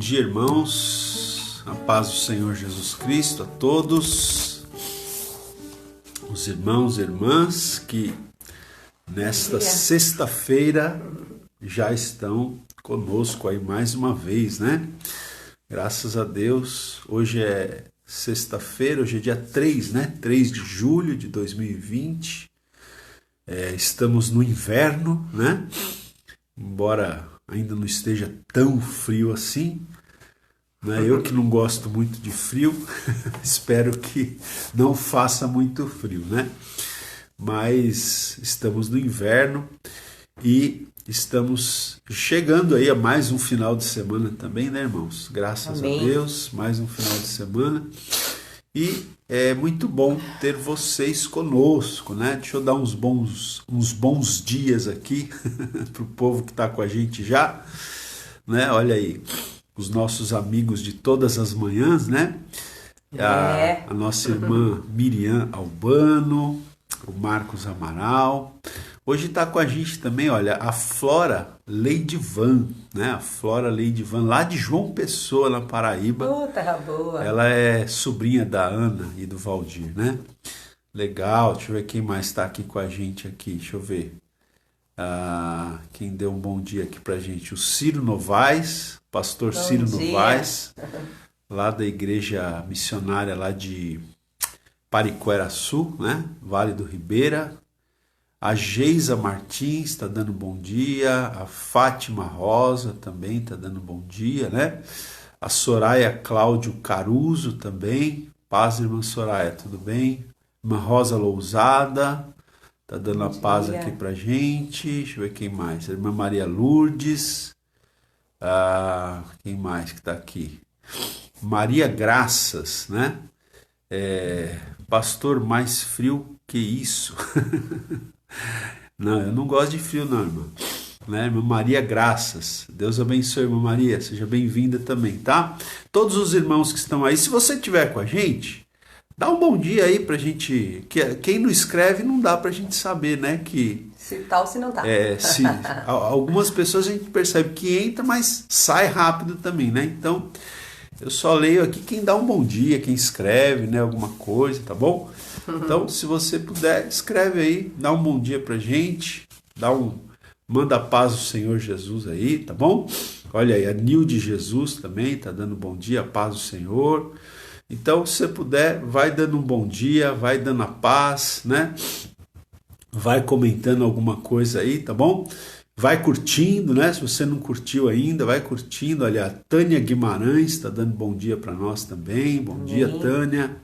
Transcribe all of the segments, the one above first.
dia, irmãos. A paz do Senhor Jesus Cristo a todos. Os irmãos e irmãs que nesta sexta-feira já estão conosco aí mais uma vez, né? Graças a Deus. Hoje é sexta-feira, hoje é dia 3, né? 3 de julho de 2020. Estamos no inverno, né? Embora ainda não esteja tão frio assim, né? Eu que não gosto muito de frio, espero que não faça muito frio, né? Mas estamos no inverno e estamos chegando aí a mais um final de semana também, né, irmãos? Graças Amém. a Deus, mais um final de semana. E é muito bom ter vocês conosco, né? Deixa eu dar uns bons dias aqui para o povo que está com a gente já, né? Olha aí, os nossos amigos de todas as manhãs, né? A nossa irmã Miriam Albano, o Marcos Amaral. Hoje está com a gente também, olha, a Flora Leidivan, né? A Flora Leidivan, lá de João Pessoa, na Paraíba. Terra boa. Ela é sobrinha da Ana e do Valdir, né? Legal, deixa eu ver quem mais está aqui com a gente aqui, deixa eu ver. Quem deu um bom dia aqui pra gente? O Ciro Novaes, pastor Bom Ciro dia. Novaes, lá da igreja missionária lá de Pariquera-Sul, né? Vale do Ribeira. A Geisa Martins está dando bom dia, a Fátima Rosa também está dando bom dia, né? A Soraya Cláudio Caruso também, paz, irmã Soraya, tudo bem? Irmã Rosa Lousada está dando a paz aqui pra gente, deixa eu ver quem mais, a irmã Maria Lourdes, quem mais que está aqui? Maria Graças, né? Pastor, mais frio que isso. Não, eu não gosto de frio não, irmã. Né? Irmã Maria Graças. Deus abençoe, irmã Maria. Seja bem-vinda também, tá? Todos os irmãos que estão aí, se você estiver com a gente, dá um bom dia aí pra gente. Quem não escreve não dá pra gente saber, né? Que Se tá ou se não tá. Algumas pessoas a gente percebe que entra, mas sai rápido também, né? Então, eu só leio aqui quem dá um bom dia, quem escreve, né? Alguma coisa, tá bom? Então, se você puder, escreve aí, dá um bom dia pra gente, manda a paz do Senhor Jesus aí, tá bom? Olha aí, a Nilde Jesus também tá dando bom dia, a paz do Senhor. Então, se você puder, vai dando um bom dia, vai dando a paz, né? Vai comentando alguma coisa aí, tá bom? Vai curtindo, né? Se você não curtiu ainda, vai curtindo. Olha, a Tânia Guimarães está dando bom dia para nós também. Bom dia, Tânia.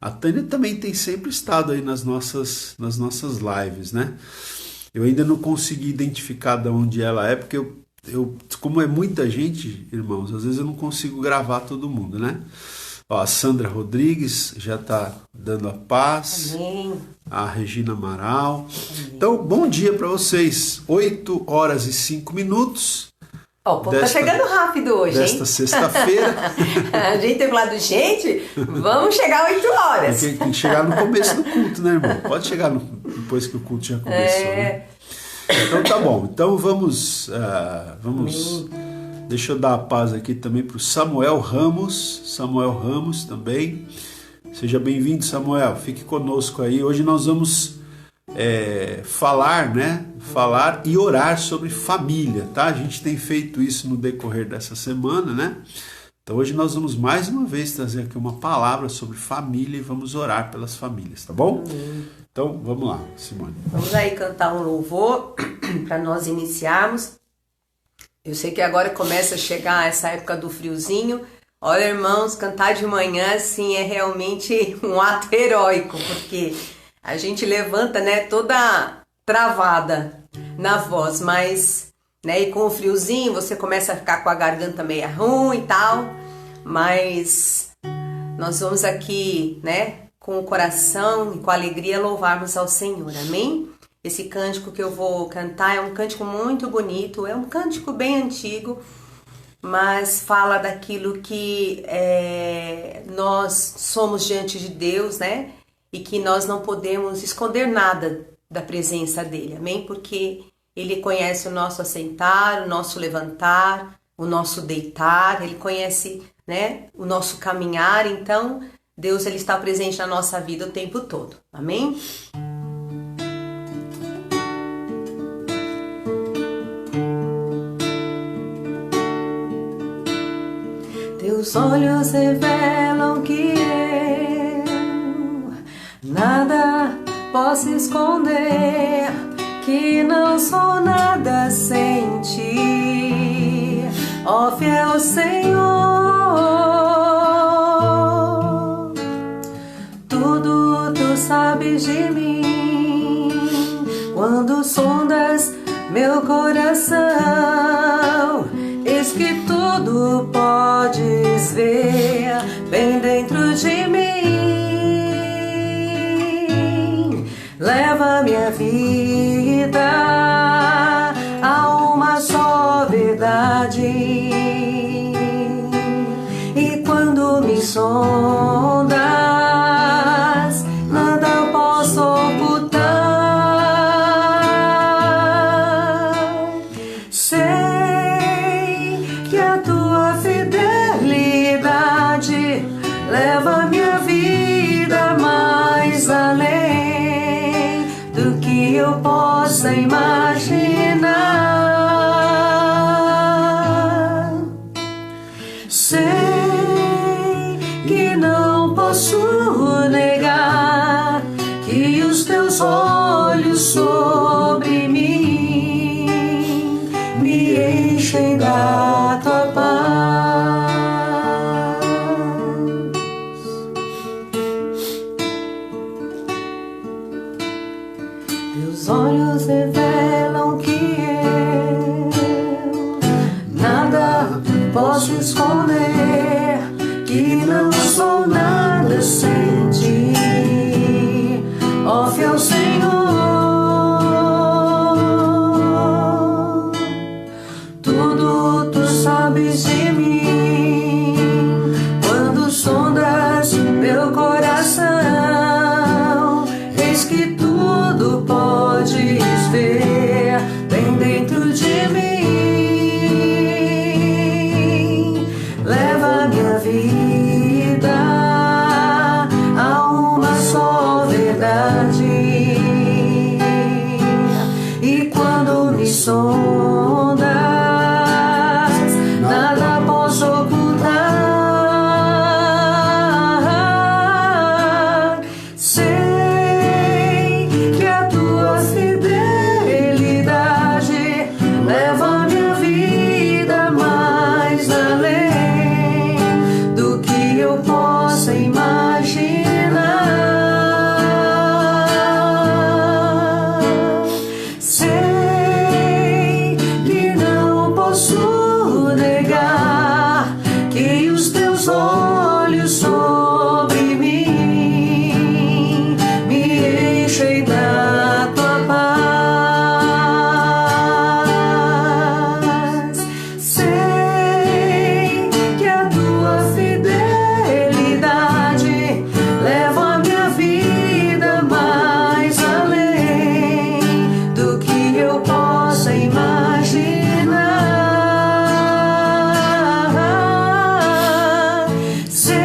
A Tânia também tem sempre estado aí nas nossas lives, né? Eu ainda não consegui identificar de onde ela é, porque eu como é muita gente, irmãos, às vezes eu não consigo gravar todo mundo, né? Ó, a Sandra Rodrigues já está dando a paz. Amém. A Regina Amaral. Amém. Então, bom dia para vocês. 8 horas e 5 minutos. Ó, o povo tá chegando rápido hoje, hein? Desta sexta-feira. A gente tem falado, gente, vamos chegar 8 horas. Tem que chegar no começo do culto, né, irmão? Pode chegar depois que o culto já começou, né? Então tá bom. Então vamos... Deixa eu dar a paz aqui também para o Samuel Ramos. Samuel Ramos também. Seja bem-vindo, Samuel. Fique conosco aí. Hoje nós vamos falar, né? Falar e orar sobre família, tá? A gente tem feito isso no decorrer dessa semana, né? Então hoje nós vamos mais uma vez trazer aqui uma palavra sobre família e vamos orar pelas famílias, tá bom? Então vamos lá, Simone. Vamos aí cantar um louvor para nós iniciarmos. Eu sei que agora começa a chegar essa época do friozinho. Olha, irmãos, cantar de manhã, assim, é realmente um ato heróico, porque a gente levanta, né, toda travada na voz, mas, né, e com o friozinho você começa a ficar com a garganta meio ruim e tal, mas nós vamos aqui, né, com o coração e com a alegria louvarmos ao Senhor, amém? Esse cântico que eu vou cantar é um cântico muito bonito, é um cântico bem antigo, mas fala daquilo que nós somos diante de Deus, né? E que nós não podemos esconder nada da presença dele, amém? Porque ele conhece o nosso assentar, o nosso levantar, o nosso deitar, Ele conhece, né, o nosso caminhar. Então, Deus, Ele está presente na nossa vida o tempo todo. Amém? Teus olhos revelam que eu nada posso esconder, que não sou nada sem ti, ó fiel Senhor. Tudo tu sabes de mim, quando sondas meu coração, eis que tudo podes ver bem dentro de mim. Leva minha vida a uma só verdade, e quando me sondas, nada posso ocultar. Sei que a tua fidelidade leva minha vida mais além do que eu possa imaginar. Sei que não posso negar que os teus olhos sobre mim me enchem da tua paz. Teus olhos revelam que eu nada posso esconder, que não sou nada sem ti, ó fiel Senhor. Tudo tu sabes de mim, quando sondas meu coração, eis que tudo podes ver bem dentro de mim. Leva minha vida a uma só verdade, e quando me sondas, nada posso ocultar. Sei que a tua fidelidade leva minha vida mais além do que eu possa imaginar. Sei que não posso negar que os teus olhos sobre mim me enchem da tua paz. Sei que a tua fidelidade leva a minha vida mais além do que eu possa imaginar. Sei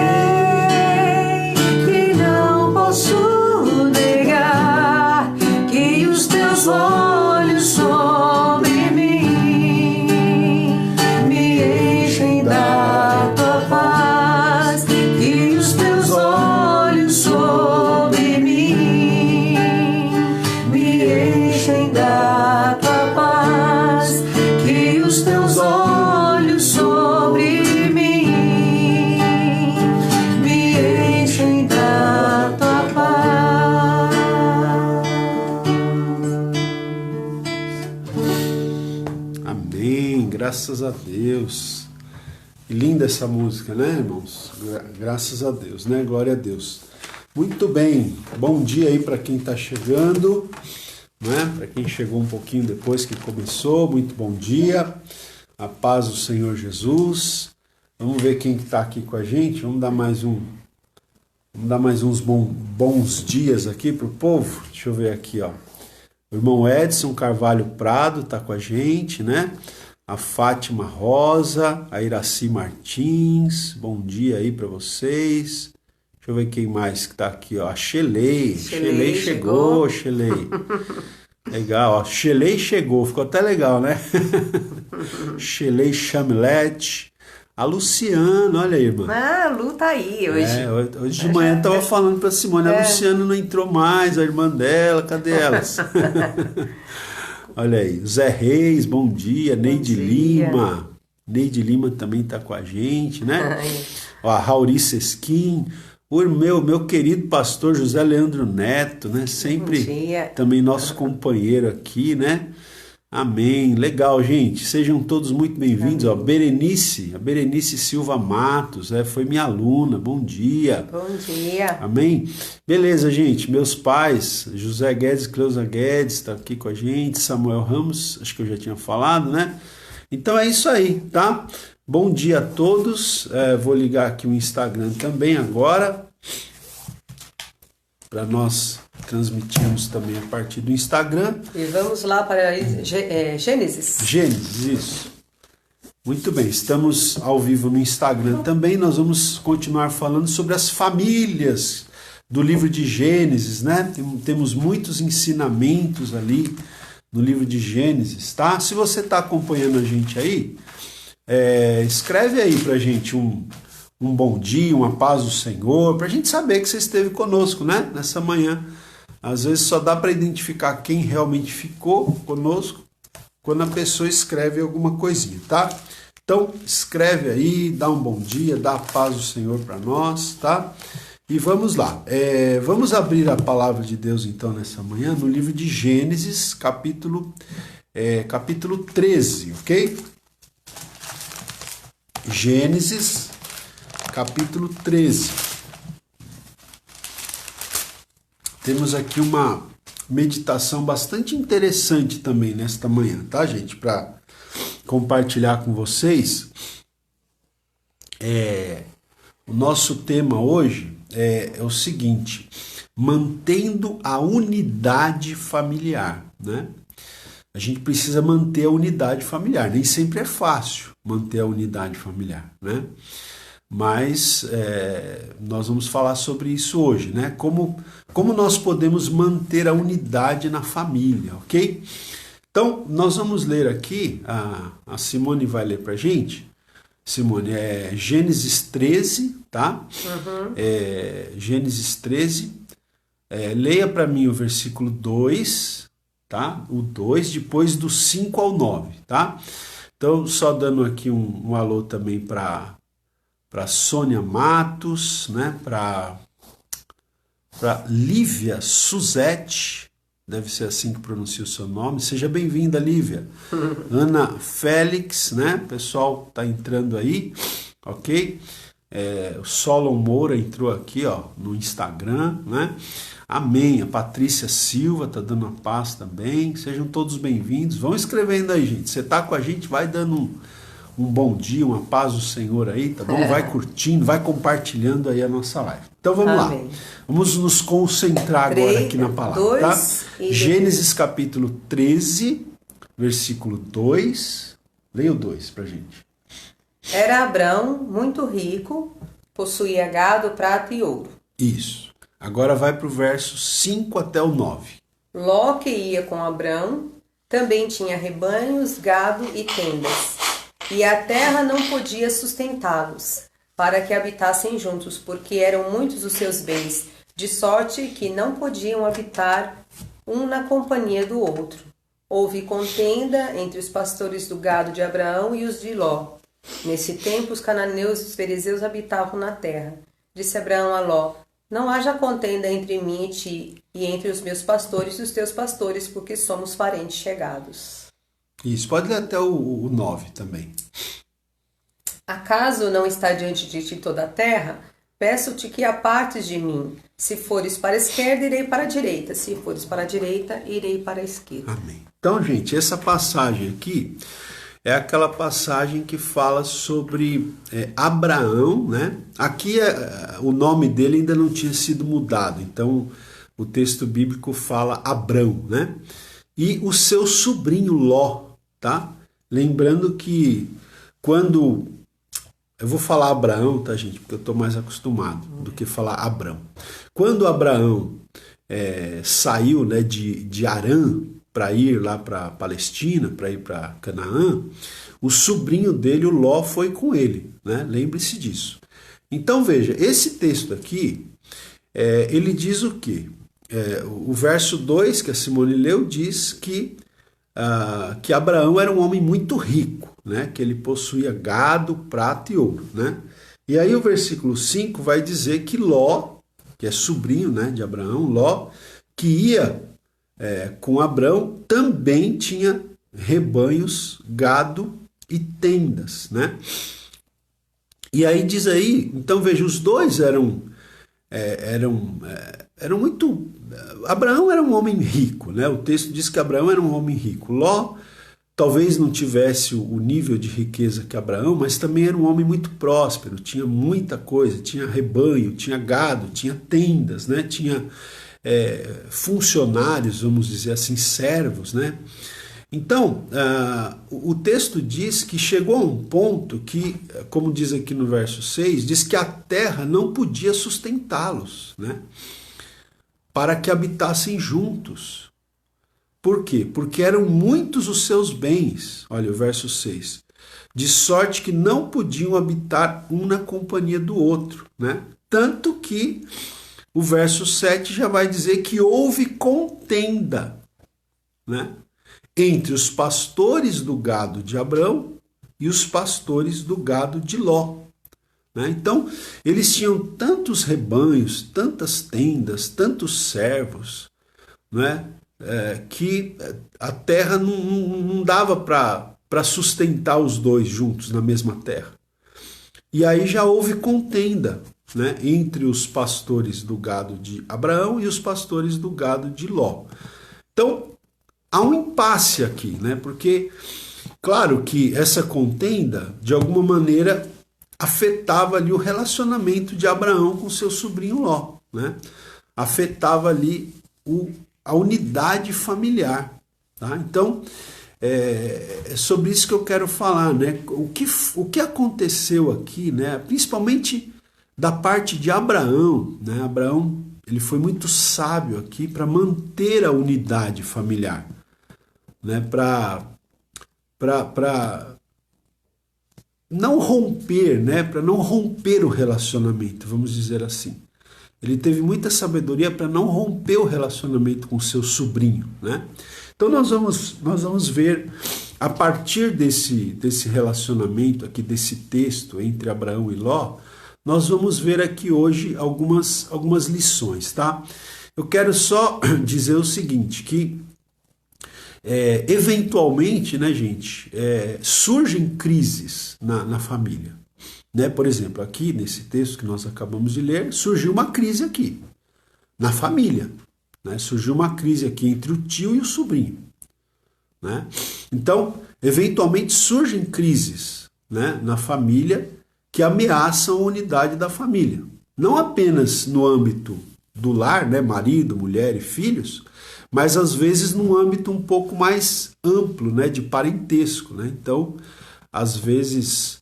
que não posso negar que os teus olhos sobre mim me enchem da tua paz, que os teus olhos sobre mim me enchem da tua paz, que os teus olhos sobre mim me enchem da tua paz. Amém, graças a Deus. Que linda essa música, né, irmãos? Graças a Deus, né? Glória a Deus. Muito bem, bom dia aí para quem está chegando, né? Para quem chegou um pouquinho depois que começou, muito bom dia. A paz do Senhor Jesus. Vamos ver quem está aqui com a gente. Vamos dar mais uns bons dias aqui para o povo. Deixa eu ver aqui, ó. O irmão Edson Carvalho Prado está com a gente, né? a Fátima Rosa, a Iraci Martins, bom dia aí para vocês. Deixa eu ver quem mais que tá aqui, ó. A Xelei chegou, Xelei. Legal, ó. Xelei chegou, ficou até legal, né? Xelei Chamilete. A Luciana, olha aí, irmã. Ah, a Lu tá aí hoje. Hoje de manhã eu tava falando pra Simone, a Luciana não entrou mais, a irmã dela, cadê elas? Olha aí, Zé Reis, bom dia, Neide Lima. Neide Lima também tá com a gente, né? Ó, a Rauri Sesquim, o meu querido pastor José Leandro Neto, né? Sempre também nosso companheiro aqui, né? Amém. Legal, gente. Sejam todos muito bem-vindos. Ó, a Berenice Silva Matos, foi minha aluna. Bom dia. Bom dia. Amém. Beleza, gente. Meus pais, José Guedes, Cleusa Guedes, tá aqui com a gente. Samuel Ramos, acho que eu já tinha falado, né? Então é isso aí, tá? Bom dia a todos. Vou ligar aqui o Instagram também agora, para nós transmitirmos também a partir do Instagram. E vamos lá para Gênesis. Gênesis, isso. Muito bem, estamos ao vivo no Instagram também. Nós vamos continuar falando sobre as famílias do livro de Gênesis, né? Temos muitos ensinamentos ali no livro de Gênesis, tá? Se você está acompanhando a gente aí, escreve aí pra gente um bom dia, uma paz do Senhor, pra gente saber que você esteve conosco, né? Nessa manhã. Às vezes só dá para identificar quem realmente ficou conosco quando a pessoa escreve alguma coisinha, tá? Então, escreve aí, dá um bom dia, dá a paz do Senhor para nós, tá? E vamos lá. Vamos abrir a palavra de Deus, então, nessa manhã, no livro de Gênesis, capítulo 13, ok? Gênesis, capítulo 13. Temos aqui uma meditação bastante interessante também nesta manhã, tá, gente? Para compartilhar com vocês. O nosso tema hoje é o seguinte: mantendo a unidade familiar, né? A gente precisa manter a unidade familiar. Nem sempre é fácil manter a unidade familiar, né? Mas nós vamos falar sobre isso hoje, né? Como nós podemos manter a unidade na família, ok? Então, nós vamos ler aqui, a Simone vai ler pra gente. Simone, Gênesis 13, tá? Uhum. Gênesis 13. Leia para mim o versículo 2, tá? O 2, depois do 5 ao 9, tá? Então, só dando aqui um alô também para Sônia Matos, né? Para Lívia Suzette, deve ser assim que pronuncia o seu nome. Seja bem-vinda, Lívia. Ana Félix, né? O pessoal tá entrando aí, ok? O Solon Moura entrou aqui, ó, no Instagram, né? Amém. A Patrícia Silva tá dando a paz também. Sejam todos bem-vindos. Vão escrevendo aí, gente. Você tá com a gente, vai dando um bom dia, uma paz do Senhor aí, tá bom? Vai curtindo, vai compartilhando aí a nossa live. Então vamos lá. Vamos nos concentrar agora aqui na palavra, tá? Gênesis capítulo 13, versículo 2. Leia o 2 pra gente. Era Abrão muito rico, possuía gado, prata e ouro. Isso. Agora vai pro verso 5 até o 9. Ló, que ia com Abrão, também tinha rebanhos, gado e tendas. E a terra não podia sustentá-los, para que habitassem juntos, porque eram muitos os seus bens, de sorte que não podiam habitar um na companhia do outro. Houve contenda entre os pastores do gado de Abraão e os de Ló. Nesse tempo, os cananeus e os fariseus habitavam na terra. Disse Abraão a Ló: não haja contenda entre mim e ti, e entre os meus pastores e os teus pastores, porque somos parentes chegados. Isso, pode ler até o 9 também. Acaso não está diante de ti toda a terra? Peço-te que apartes de mim. Se fores para a esquerda, irei para a direita. Se fores para a direita, irei para a esquerda. Amém. Então, gente, essa passagem aqui é aquela passagem que fala sobre Abraão, né? Aqui o nome dele ainda não tinha sido mudado, então o texto bíblico fala Abrão, né? E o seu sobrinho Ló, tá? lembrando que quando... Eu vou falar Abraão, tá, gente? Porque eu estou mais acostumado do que falar Abrão. Quando Abraão saiu, né, de Harã para ir lá para Palestina, para ir para Canaã, o sobrinho dele, o Ló, foi com ele, né? Lembre-se disso. Então veja, esse texto aqui, ele diz o quê? O verso 2 que a Simone leu diz que Abraão era um homem muito rico, né? Que ele possuía gado, prata e ouro, né? E aí o versículo 5 vai dizer que Ló, que é sobrinho, né, de Abraão, Ló, que ia com Abrão, também tinha rebanhos, gado e tendas, né? E aí diz aí, então veja, os dois eram muito... Abraão era um homem rico, né? O texto diz que Abraão era um homem rico. Ló talvez não tivesse o nível de riqueza que Abraão, mas também era um homem muito próspero, tinha muita coisa, tinha rebanho, tinha gado, tinha tendas, né? Tinha funcionários, vamos dizer assim, servos, né? Então, o texto diz que chegou a um ponto que, como diz aqui no verso 6, diz que a terra não podia sustentá-los, né? Para que habitassem juntos. Por quê? Porque eram muitos os seus bens, olha o verso 6, de sorte que não podiam habitar um na companhia do outro, né? Tanto que o verso 7 já vai dizer que houve contenda, né? Entre os pastores do gado de Abrão e os pastores do gado de Ló. Né? Então, eles tinham tantos rebanhos, tantas tendas, tantos servos, né? Que a terra não dava para sustentar os dois juntos na mesma terra. E aí já houve contenda, né, entre os pastores do gado de Abraão e os pastores do gado de Ló. Então, há um impasse aqui, né? Porque, claro que essa contenda, de alguma maneira, afetava ali o relacionamento de Abraão com seu sobrinho Ló, né? Afetava ali a unidade familiar, tá? Então, é sobre isso que eu quero falar, né? O que aconteceu aqui, né? Principalmente da parte de Abraão, né? Abraão, ele foi muito sábio aqui para manter a unidade familiar, né? Para não romper, né? Para não romper o relacionamento, vamos dizer assim. Ele teve muita sabedoria para não romper o relacionamento com seu sobrinho, né? Então nós vamos ver, a partir desse relacionamento aqui, desse texto entre Abraão e Ló, nós vamos ver aqui hoje algumas lições, tá? Eu quero só dizer o seguinte, que eventualmente, né, gente, surgem crises na família. Né? Por exemplo, aqui nesse texto que nós acabamos de ler, surgiu uma crise aqui, na família. Né? Surgiu uma crise aqui entre o tio e o sobrinho. Né? Então, eventualmente surgem crises, né, na família que ameaçam a unidade da família. Não apenas no âmbito do lar, né, marido, mulher e filhos, mas às vezes num âmbito um pouco mais amplo, né, de parentesco. Né? Então, às vezes...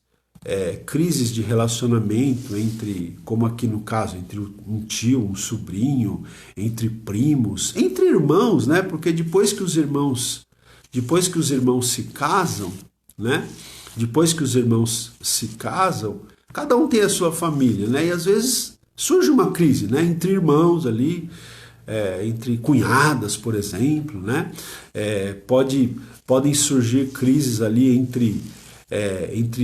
crises de relacionamento entre, como aqui no caso, entre um tio, um sobrinho, entre primos, entre irmãos, né? Porque depois que os irmãos se casam, né? Depois que os irmãos se casam, cada um tem a sua família, né? E às vezes surge uma crise, né? Entre irmãos ali, entre cunhadas, por exemplo, né? Podem surgir crises ali entre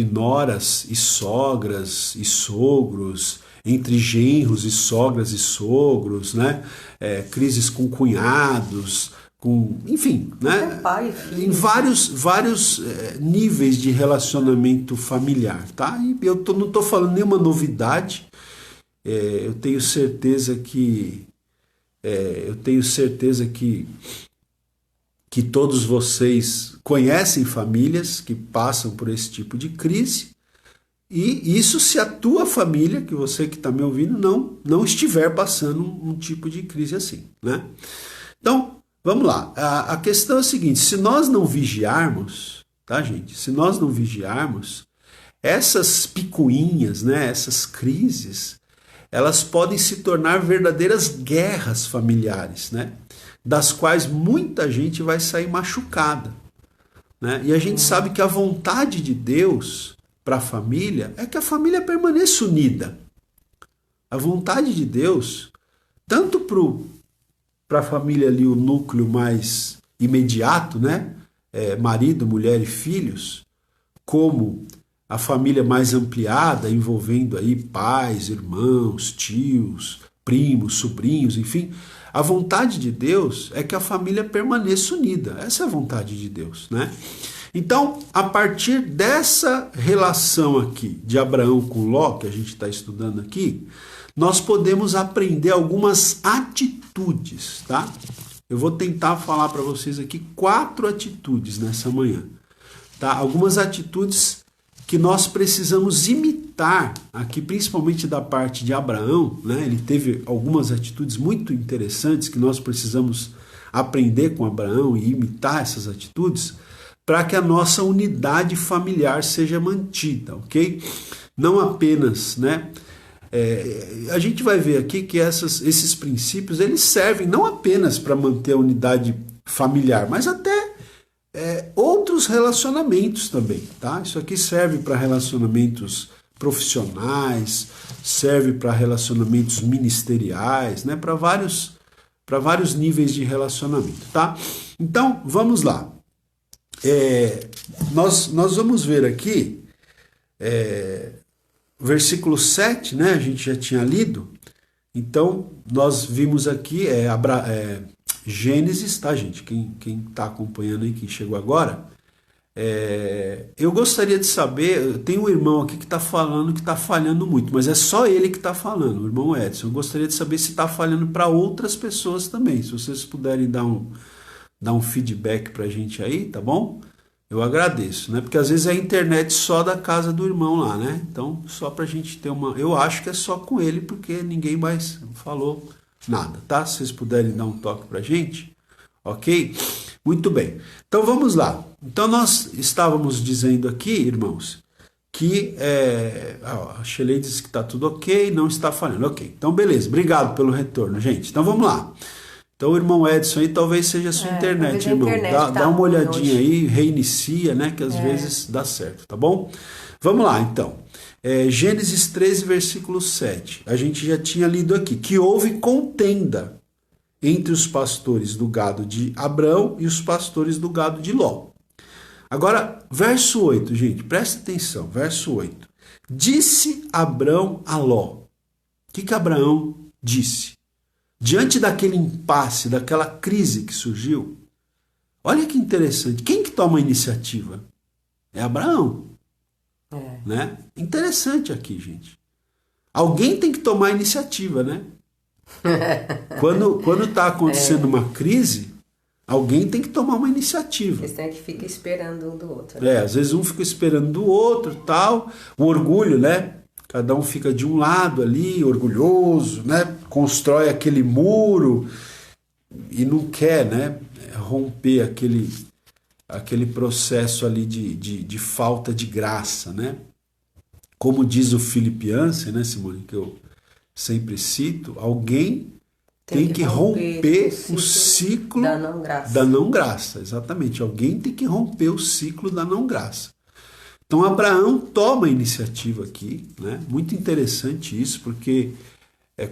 noras e sogras e sogros, entre genros e sogras e sogros, né? Crises com cunhados, enfim, né? Em vários níveis de relacionamento familiar, tá? E eu não estou falando nenhuma novidade. Eu tenho certeza que todos vocês conhecem famílias que passam por esse tipo de crise, e isso se a tua família, que você que está me ouvindo, não estiver passando um tipo de crise assim, né? Então, vamos lá. A questão é a seguinte, se nós não vigiarmos, tá, gente? Se nós não vigiarmos, essas picuinhas, né, essas crises, elas podem se tornar verdadeiras guerras familiares, né? Das quais muita gente vai sair machucada, né? E a gente sabe que a vontade de Deus para a família é que a família permaneça unida. A vontade de Deus, tanto para a família ali, o núcleo mais imediato, né? Marido, mulher e filhos, como a família mais ampliada, envolvendo aí pais, irmãos, tios, primos, sobrinhos, enfim. A vontade de Deus é que a família permaneça unida. Essa é a vontade de Deus, né? Então, a partir dessa relação aqui de Abraão com Ló, que a gente está estudando aqui, nós podemos aprender algumas atitudes, tá? Eu vou tentar falar para vocês aqui 4 atitudes nessa manhã, tá? Algumas atitudes que nós precisamos imitar aqui, principalmente da parte de Abraão, né? Ele teve algumas atitudes muito interessantes que nós precisamos aprender com Abraão e imitar essas atitudes para que a nossa unidade familiar seja mantida, ok? Não apenas, né? A gente vai ver aqui que esses princípios, eles servem não apenas para manter a unidade familiar, mas até outros relacionamentos também, tá? Isso aqui serve para relacionamentos profissionais, serve para relacionamentos ministeriais, né? Para vários níveis de relacionamento, tá? Então, vamos lá. Nós vamos ver aqui versículo 7, né? A gente já tinha lido. Então, nós vimos aqui Gênesis, tá, gente? Quem está acompanhando aí, quem chegou agora, eu gostaria de saber, tem um irmão aqui que está falando que está falhando muito, mas é só ele que está falando, o irmão Edson. Eu gostaria de saber se está falhando para outras pessoas também. Se vocês puderem dar um feedback para a gente aí, tá bom? Eu agradeço, né? Porque às vezes é a internet só da casa do irmão lá, né? Então, só pra gente ter uma... Eu acho que é só com ele, porque ninguém mais falou nada, tá? Se vocês puderem dar um toque pra gente, ok? Muito bem. Então, vamos lá. Então, nós estávamos dizendo aqui, irmãos, que a Shelley disse que tá tudo ok, não está falhando. Ok, então beleza. Obrigado pelo retorno, gente. Então, vamos lá. Então, o irmão Edson aí talvez seja a sua internet, irmão. Dá uma olhadinha aí, reinicia, né? Que às vezes dá certo, tá bom? Vamos lá, então. Gênesis 13, versículo 7. A gente já tinha lido aqui que houve contenda entre os pastores do gado de Abrão e os pastores do gado de Ló. Agora, verso 8, gente, presta atenção, verso 8. Disse Abrão a Ló. O que Abraão disse? Diante daquele impasse, daquela crise que surgiu, olha que interessante. Quem que toma a iniciativa? É Abraão. Né? Interessante aqui, gente. Alguém tem que tomar a iniciativa, né? Quando está acontecendo uma crise, alguém tem que tomar uma iniciativa. Eles têm que ficar esperando um do outro. Né? Às vezes um fica esperando do outro, tal. O orgulho, né? Cada um fica de um lado ali, orgulhoso, né? Constrói aquele muro e não quer, né? Romper aquele processo ali de falta de graça, né? Como diz o Philip Yancey, né, Simone, que eu sempre cito, alguém tem que romper o ciclo da não graça. Exatamente, alguém tem que romper o ciclo da não graça. Então, Abraão toma a iniciativa aqui, né? Muito interessante isso, porque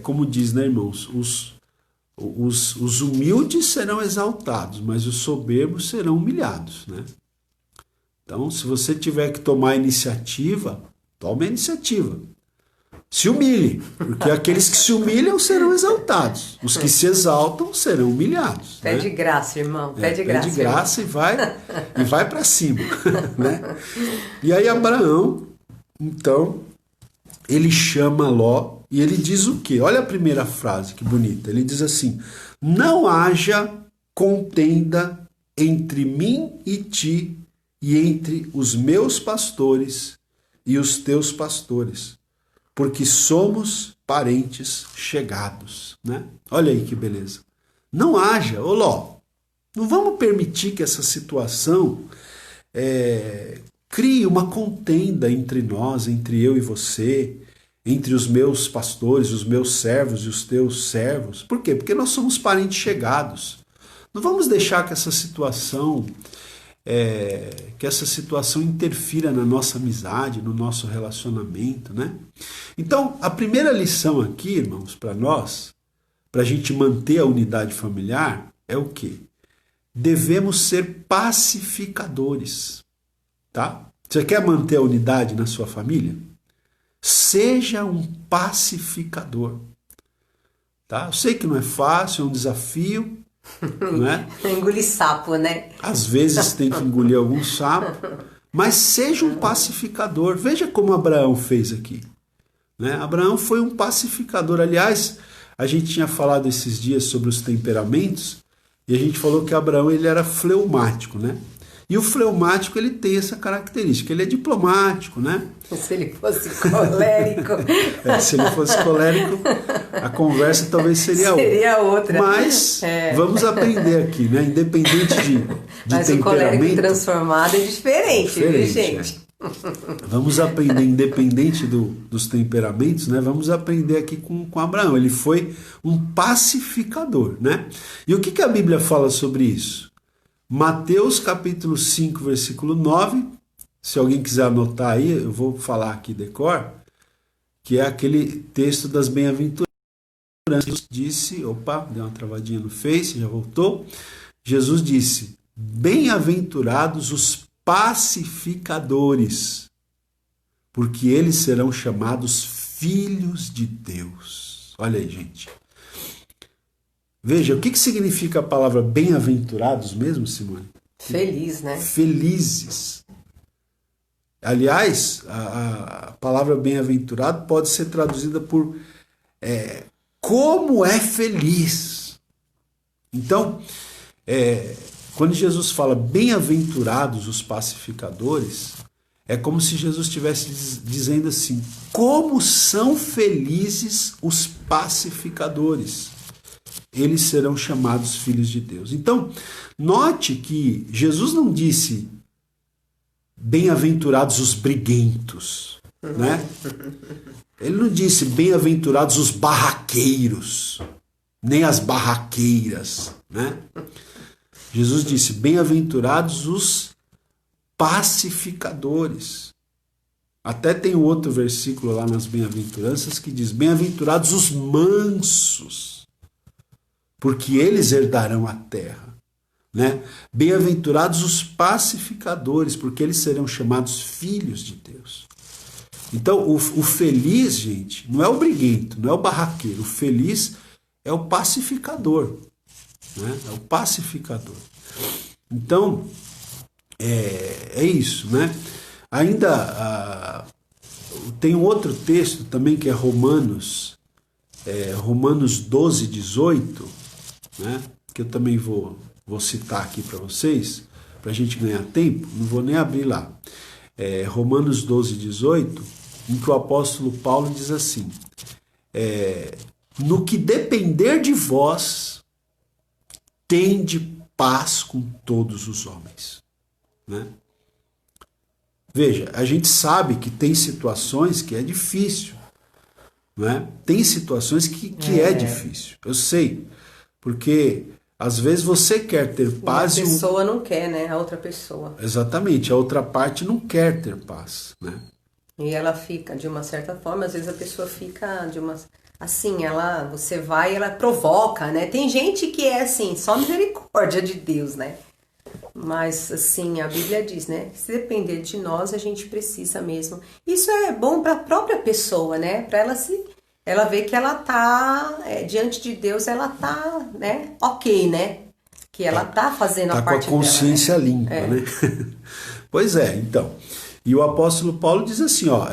como diz, né, irmãos, os humildes serão exaltados, mas os soberbos serão humilhados, né? Então, se você tiver que tomar a iniciativa, tome a iniciativa. Se humilhe, porque aqueles que se humilham serão exaltados. Os que se exaltam serão humilhados. Pede graça, irmão. Pede graça e vai para cima. Né? E aí Abraão, então, ele chama Ló e ele diz o quê? Olha a primeira frase, que bonita. Ele diz assim: não haja contenda entre mim e ti, e entre os meus pastores e os teus pastores, porque somos parentes chegados, né? Olha aí que beleza. Não haja, ô Ló, não vamos permitir que essa situação crie uma contenda entre nós, entre eu e você, entre os meus pastores, os meus servos e os teus servos. Por quê? Porque nós somos parentes chegados. Não vamos deixar que essa situação interfira na nossa amizade, no nosso relacionamento, né? Então, a primeira lição aqui, irmãos, para nós, para a gente manter a unidade familiar, é o quê? Devemos ser pacificadores, tá? Você quer manter a unidade na sua família? Seja um pacificador, tá? Eu sei que não é fácil, é um desafio, né? Engolir sapo, né? Às vezes tem que engolir algum sapo, mas seja um pacificador. Veja como Abraão fez aqui, né? Abraão foi um pacificador. Aliás, a gente tinha falado esses dias sobre os temperamentos e a gente falou que Abraão ele era fleumático, né? E o fleumático ele tem essa característica, ele é diplomático, né? Se ele fosse colérico. Se ele fosse colérico, a conversa talvez seria outra. Mas vamos aprender aqui, né? Independente de mas temperamento. O colérico transformado é diferente, viu, gente? Vamos aprender, independente dos temperamentos, né? Vamos aprender aqui com Abraão. Ele foi um pacificador, né? E o que a Bíblia fala sobre isso? Mateus capítulo 5, versículo 9, se alguém quiser anotar aí, eu vou falar aqui decor, que é aquele texto das bem-aventuranças. Jesus disse, opa, deu uma travadinha no Face, já voltou. Jesus disse, bem-aventurados os pacificadores, porque eles serão chamados filhos de Deus. Olha aí, gente. Veja, o que significa a palavra bem-aventurados mesmo, Simone? Feliz, né? Felizes. Aliás, a palavra bem-aventurado pode ser traduzida por como é feliz. Então, quando Jesus fala bem-aventurados os pacificadores, é como se Jesus estivesse dizendo assim, como são felizes os pacificadores. Eles serão chamados filhos de Deus. Então, note que Jesus não disse bem-aventurados os briguentos, né? Ele não disse bem-aventurados os barraqueiros, nem as barraqueiras, né? Jesus disse bem-aventurados os pacificadores. Até tem outro versículo lá nas bem-aventuranças que diz bem-aventurados os mansos, porque eles herdarão a terra, né? Bem-aventurados os pacificadores, porque eles serão chamados filhos de Deus. Então, o feliz, gente, não é o briguento, não é o barraqueiro. O feliz é o pacificador, né? É o pacificador. Então, é isso, né? Ainda tem um outro texto também que é Romanos 12, 18, né? Que eu também vou citar aqui para vocês, para a gente ganhar tempo, não vou nem abrir lá. Romanos 12, 18, em que o apóstolo Paulo diz assim, no que depender de vós, tende paz com todos os homens, né? Veja, a gente sabe que tem situações que é difícil, né? Tem situações que é difícil, eu sei, porque às vezes você quer ter paz e a pessoa não quer, né? A outra pessoa. Exatamente, a outra parte não quer ter paz, né? E ela fica, de uma certa forma, às vezes a pessoa fica de uma... Assim, você vai e ela provoca, né? Tem gente que é assim, só misericórdia de Deus, né? Mas, assim, a Bíblia diz, né? Se depender de nós, a gente precisa mesmo. Isso é bom para a própria pessoa, né? Para ela ver que ela tá, diante de Deus, ela tá, né? Ok, né? Que ela tá fazendo a parte dela. Tá com a consciência limpa, né? Pois é, então. E o apóstolo Paulo diz assim, ó,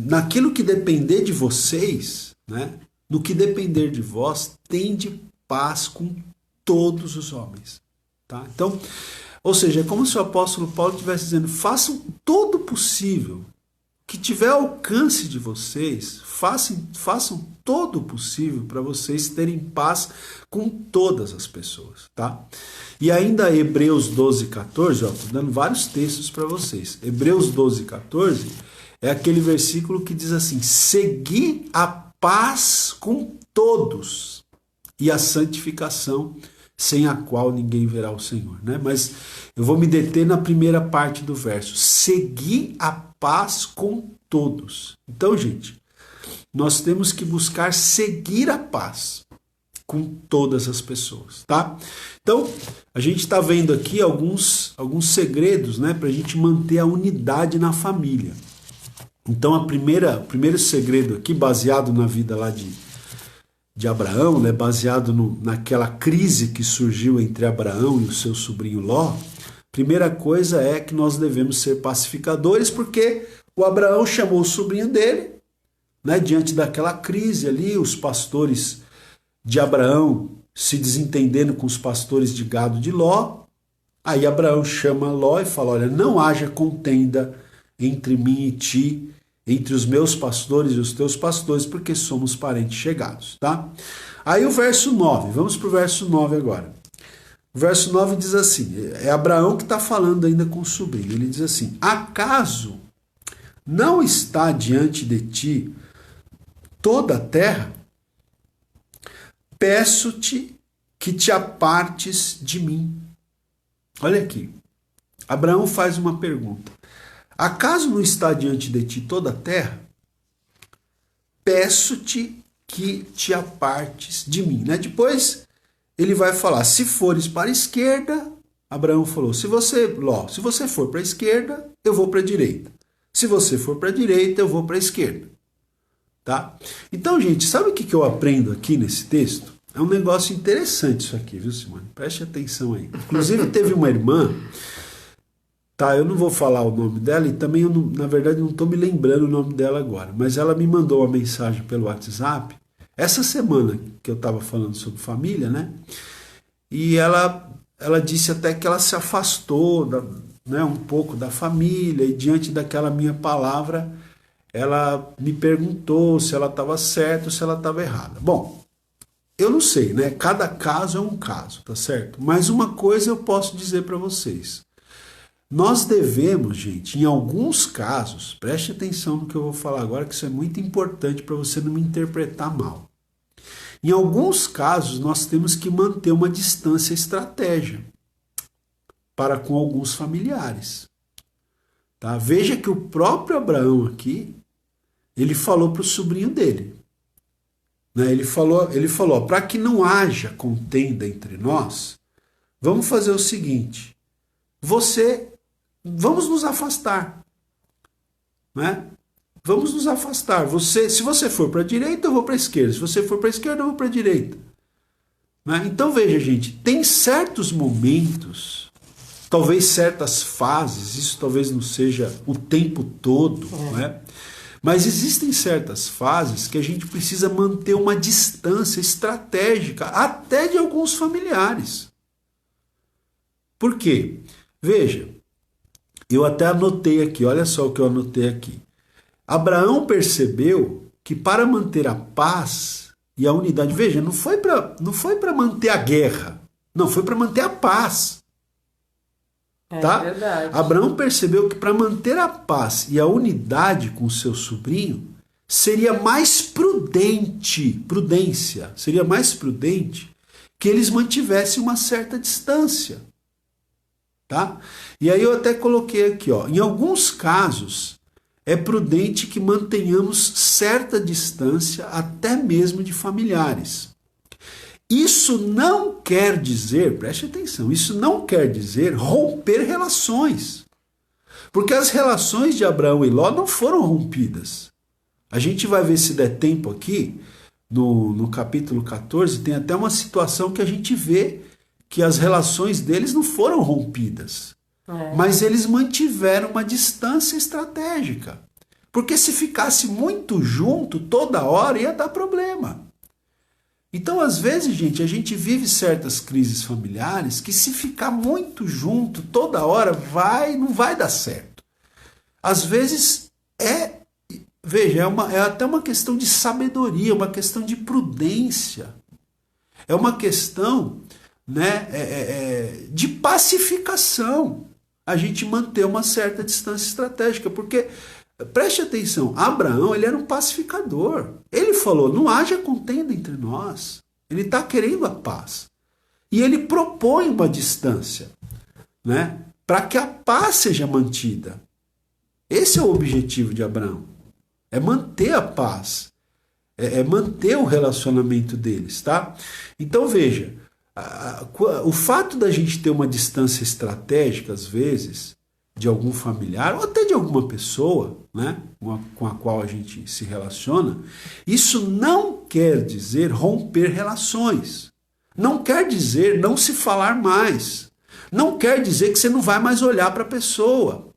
naquilo que depender de vocês, né? No que depender de vós, tende paz com todos os homens, tá? Então, ou seja, é como se o apóstolo Paulo estivesse dizendo, façam todo o possível que tiver alcance de vocês, façam todo o possível para vocês terem paz com todas as pessoas, tá? E ainda Hebreus 12, 14, estou dando vários textos para vocês. Hebreus 12, 14 é aquele versículo que diz assim: segui a paz com todos e a santificação, sem a qual ninguém verá o Senhor, né? Mas eu vou me deter na primeira parte do verso. Segui a paz com todos. Então, gente, nós temos que buscar seguir a paz com todas as pessoas, tá? Então, a gente está vendo aqui alguns segredos, né, para a gente manter a unidade na família. Então, o primeiro segredo aqui, baseado na vida lá de Abraão, né, baseado naquela crise que surgiu entre Abraão e o seu sobrinho Ló, primeira coisa é que nós devemos ser pacificadores, porque o Abraão chamou o sobrinho dele, né, diante daquela crise ali, os pastores de Abraão se desentendendo com os pastores de gado de Ló. Aí Abraão chama Ló e fala: olha, não haja contenda entre mim e ti, entre os meus pastores e os teus pastores, porque somos parentes chegados, tá? Aí o verso 9, vamos para o verso 9 agora. O verso 9 diz assim, é Abraão que está falando ainda com o sobrinho, ele diz assim: acaso não está diante de ti toda a terra? Peço-te que te apartes de mim. Olha aqui, Abraão faz uma pergunta: acaso não está diante de ti toda a terra? Peço-te que te apartes de mim. Né? Depois ele vai falar: se fores para a esquerda, Abraão falou, se você for para a esquerda, eu vou para a direita. Se você for para a direita, eu vou para a esquerda. Tá? Então, gente, sabe o que eu aprendo aqui nesse texto? É um negócio interessante isso aqui, viu, Simone? Preste atenção aí. Inclusive, teve uma irmã, tá? Eu não vou falar o nome dela e também, na verdade, não estou me lembrando o nome dela agora, mas ela me mandou uma mensagem pelo WhatsApp, essa semana que eu estava falando sobre família, né? E ela disse até que ela se afastou né, um pouco da família, e diante daquela minha palavra, ela me perguntou se ela estava certa ou se ela estava errada. Bom, eu não sei, né? Cada caso é um caso, tá certo? Mas uma coisa eu posso dizer para vocês. Nós devemos, gente, em alguns casos, preste atenção no que eu vou falar agora, que isso é muito importante para você não me interpretar mal. Em alguns casos, nós temos que manter uma distância estratégica para com alguns familiares. Tá? Veja que o próprio Abraão aqui, ele falou para o sobrinho dele. Né? Ele falou, para que não haja contenda entre nós, vamos fazer o seguinte, vamos nos afastar. Né? Vamos nos afastar. Se você for para a direita, eu vou para a esquerda. Se você for para a esquerda, eu vou para a direita. Né? Então veja, gente, tem certos momentos, talvez certas fases, isso talvez não seja o tempo todo, né? Mas existem certas fases que a gente precisa manter uma distância estratégica, até de alguns familiares. Por quê? Veja, eu até anotei aqui, olha só o que eu anotei aqui. Abraão percebeu que para manter a paz e a unidade, veja, não foi para manter a guerra, não, foi para manter a paz. Tá? É verdade. Abraão percebeu que para manter a paz e a unidade com seu sobrinho, seria mais seria mais prudente que eles mantivessem uma certa distância. Tá? E aí eu até coloquei aqui, ó, em alguns casos, é prudente que mantenhamos certa distância até mesmo de familiares. Isso não quer dizer, preste atenção, isso não quer dizer romper relações. Porque as relações de Abraão e Ló não foram rompidas. A gente vai ver, se der tempo aqui, no capítulo 14, tem até uma situação que a gente vê que as relações deles não foram rompidas. Mas eles mantiveram uma distância estratégica. Porque se ficasse muito junto, toda hora ia dar problema. Então, às vezes, gente, a gente vive certas crises familiares que se ficar muito junto, toda hora, não vai dar certo. Às vezes, veja, é até uma questão de sabedoria, uma questão de prudência. É uma questão, né, de pacificação. A gente manter uma certa distância estratégica, porque, preste atenção, Abraão, ele era um pacificador. Ele falou, não haja contenda entre nós. Ele está querendo a paz. E ele propõe uma distância, né, para que a paz seja mantida. Esse é o objetivo de Abraão. É manter a paz. É manter o relacionamento deles, tá? Então, veja, o fato da gente ter uma distância estratégica, às vezes, de algum familiar, ou até de alguma pessoa, né, com a qual a gente se relaciona, isso não quer dizer romper relações. Não quer dizer não se falar mais. Não quer dizer que você não vai mais olhar para a pessoa.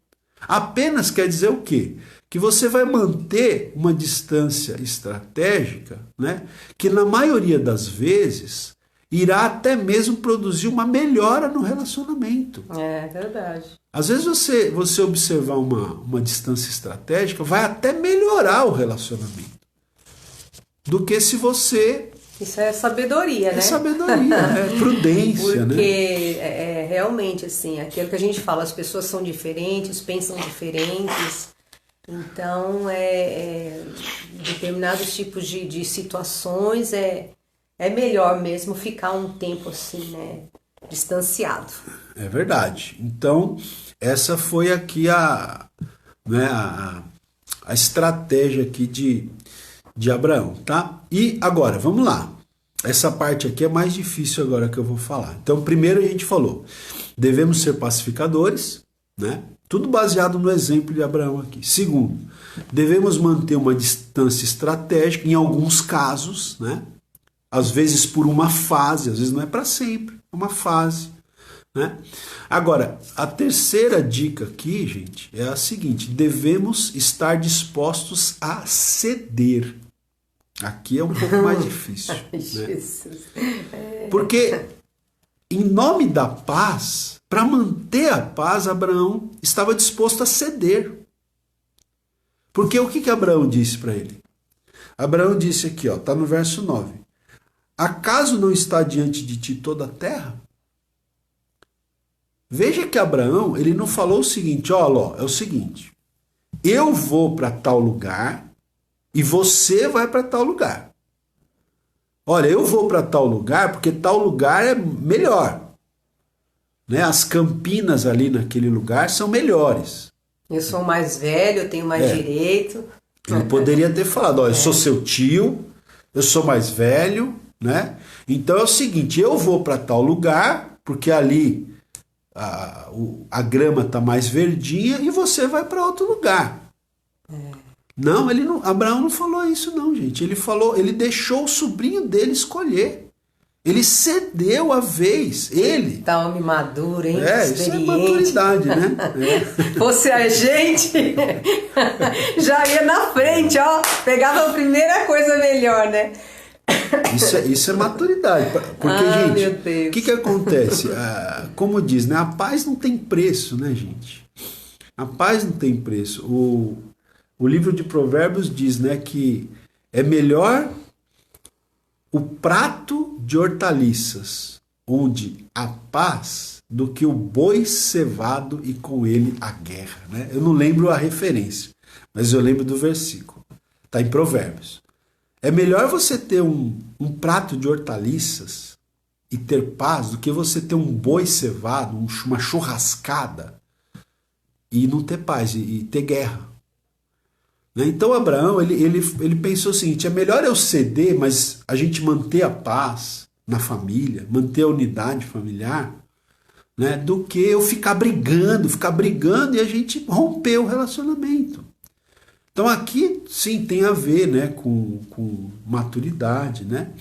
Apenas quer dizer o quê? Que você vai manter uma distância estratégica, né, que na maioria das vezes irá até mesmo produzir uma melhora no relacionamento. É verdade. Às vezes você observar uma distância estratégica vai até melhorar o relacionamento do que se você... Isso é sabedoria, né? É sabedoria, é prudência, Porque, né? realmente, assim, aquilo que a gente fala, as pessoas são diferentes, pensam diferentes, então, determinados tipos de situações é melhor mesmo ficar um tempo assim, né, distanciado. É verdade. Então, essa foi aqui a estratégia aqui de Abraão, tá? E agora, vamos lá. Essa parte aqui é mais difícil agora que eu vou falar. Então, primeiro a gente falou, devemos ser pacificadores, né? Tudo baseado no exemplo de Abraão aqui. Segundo, devemos manter uma distância estratégica, em alguns casos, né? Às vezes por uma fase, às vezes não é para sempre, é uma fase, né? Agora, a terceira dica aqui, gente, é a seguinte, devemos estar dispostos a ceder. Aqui é um pouco mais difícil, né? Porque em nome da paz, para manter a paz, Abraão estava disposto a ceder. Porque o que Abraão disse para ele? Abraão disse aqui, ó, tá no verso 9. Acaso não está diante de ti toda a terra? Veja que Abraão, ele não falou o seguinte, ó, Ló, é o seguinte, eu vou para tal lugar e você vai para tal lugar. Olha, eu vou para tal lugar porque tal lugar é melhor. Né? As campinas ali naquele lugar são melhores. Eu sou mais velho, eu tenho mais direito. Ele poderia ter falado, ó, eu sou seu tio, eu sou mais velho, né? Então é o seguinte, eu vou para tal lugar porque ali a grama está mais verdinha e você vai para outro lugar. Não, Abraão não falou isso não, gente. Ele deixou o sobrinho dele escolher. Ele cedeu a vez, ele. Tá homem maduro, hein? Isso é maturidade, né? Fosse a gente, já ia na frente, ó. Pegava a primeira coisa melhor, né? Isso é maturidade. Porque, gente, o que acontece? Como diz, né? A paz não tem preço, né, gente? A paz não tem preço. O livro de Provérbios diz, né, que é melhor o prato de hortaliças, onde há paz, do que o boi cevado e com ele a guerra. Né? Eu não lembro a referência, mas eu lembro do versículo. Está em Provérbios. É melhor você ter um prato de hortaliças e ter paz do que você ter um boi cevado, uma churrascada e não ter paz e ter guerra. Então Abraão, ele pensou o seguinte, é melhor eu ceder, mas a gente manter a paz na família, manter a unidade familiar, né, do que eu ficar brigando e a gente romper o relacionamento. Então aqui, sim, tem a ver, né, com maturidade, né,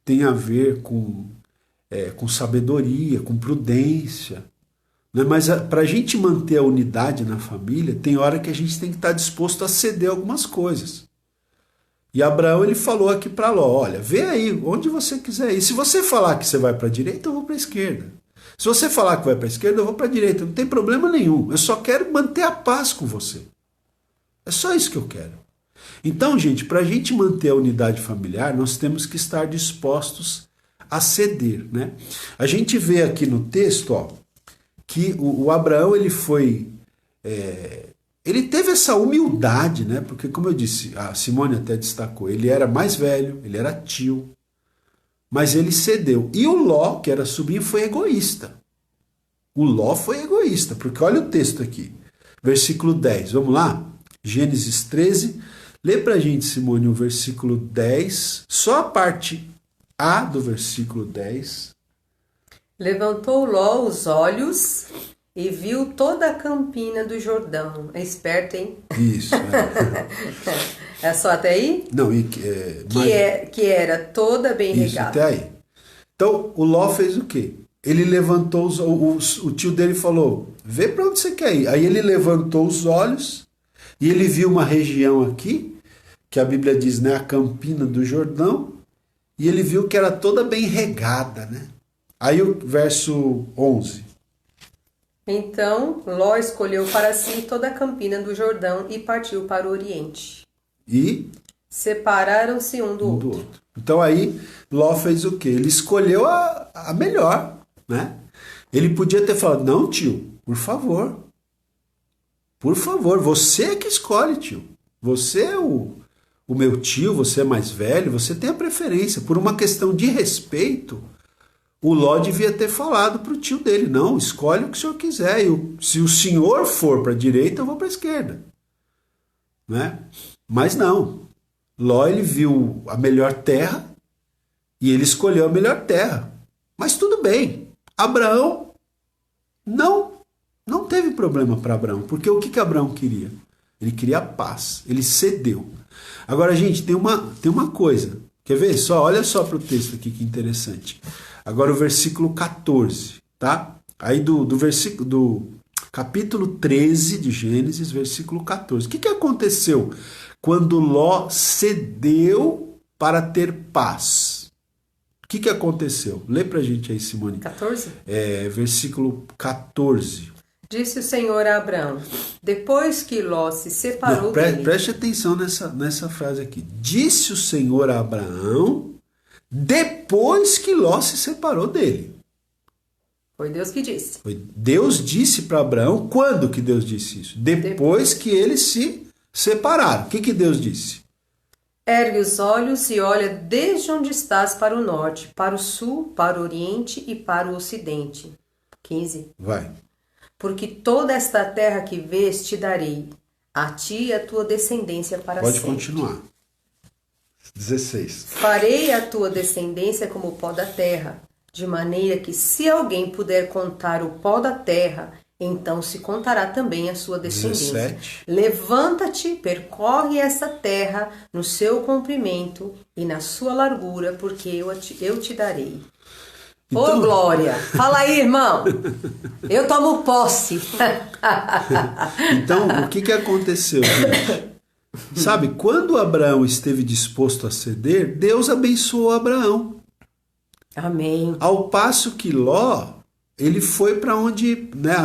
tem a ver com sabedoria, com prudência. Mas para a gente manter a unidade na família, tem hora que a gente tem que estar disposto a ceder algumas coisas. E Abraão, ele falou aqui para Ló, olha, vê aí onde você quiser ir. Se você falar que você vai para a direita, eu vou para a esquerda. Se você falar que vai para a esquerda, eu vou para a direita. Não tem problema nenhum. Eu só quero manter a paz com você. É só isso que eu quero. Então, gente, para a gente manter a unidade familiar, nós temos que estar dispostos a ceder, né? A gente vê aqui no texto, ó, que o Abraão, ele foi... ele teve essa humildade, né? Porque, como eu disse, a Simone até destacou, ele era mais velho, ele era tio, mas ele cedeu. E o Ló, que era sobrinho, foi egoísta. O Ló foi egoísta, porque olha o texto aqui, versículo 10, vamos lá? Gênesis 13, lê pra gente, Simone, o versículo 10, só a parte A do versículo 10. Levantou Ló os olhos e viu toda a campina do Jordão. É esperto, hein? Isso. É só até aí? Não, que era toda bem isso, regada. até aí. Então, o Ló fez o quê? Ele levantou o tio dele falou, vê para onde você quer ir. Aí ele levantou os olhos e ele viu uma região aqui, que a Bíblia diz, né, a campina do Jordão, e ele viu que era toda bem regada, né? Aí o verso 11. Então, Ló escolheu para si toda a campina do Jordão e partiu para o Oriente. E separaram-se um do outro. Então aí Ló fez o quê? Ele escolheu a melhor, né? Ele podia ter falado, não, tio, por favor, você é que escolhe, tio. Você é o meu tio, você é mais velho, você tem a preferência. Por uma questão de respeito, o Ló devia ter falado para o tio dele, não, escolhe o que o senhor quiser. Se o senhor for para a direita, eu vou para a esquerda. Né? Mas não. Ló, ele viu a melhor terra e ele escolheu a melhor terra. Mas tudo bem. Abraão não teve problema para Abraão. Porque o que Abraão queria? Ele queria paz. Ele cedeu. Agora, gente, tem uma coisa. Quer ver? Olha só para o texto aqui, que interessante. Agora o versículo 14, tá? Aí do capítulo 13 de Gênesis, versículo 14. O que aconteceu quando Ló cedeu para ter paz? O que aconteceu? Lê pra gente aí, Simone. 14? Versículo 14. Disse o Senhor a Abraão, depois que Ló se separou dele... Preste atenção nessa frase aqui. Disse o Senhor a Abraão... depois que Ló se separou dele. Foi Deus que disse. Deus disse para Abraão, quando que Deus disse isso? Depois que eles se separaram. O que Deus disse? Ergue os olhos e olha desde onde estás para o norte, para o sul, para o oriente e para o ocidente. 15. Vai. Porque toda esta terra que vês te darei, a ti e a tua descendência para sempre. sempre. Pode continuar. 16. Farei a tua descendência como o pó da terra, de maneira que se alguém puder contar o pó da terra, então se contará também a sua descendência. 17. Levanta-te, percorre essa terra no seu comprimento e na sua largura, porque eu te darei. Ô, Glória! Fala aí, irmão! Eu tomo posse! Então, o que aconteceu, gente? Sabe, quando Abraão esteve disposto a ceder, Deus abençoou Abraão. Amém. Ao passo que Ló, ele foi para onde, né,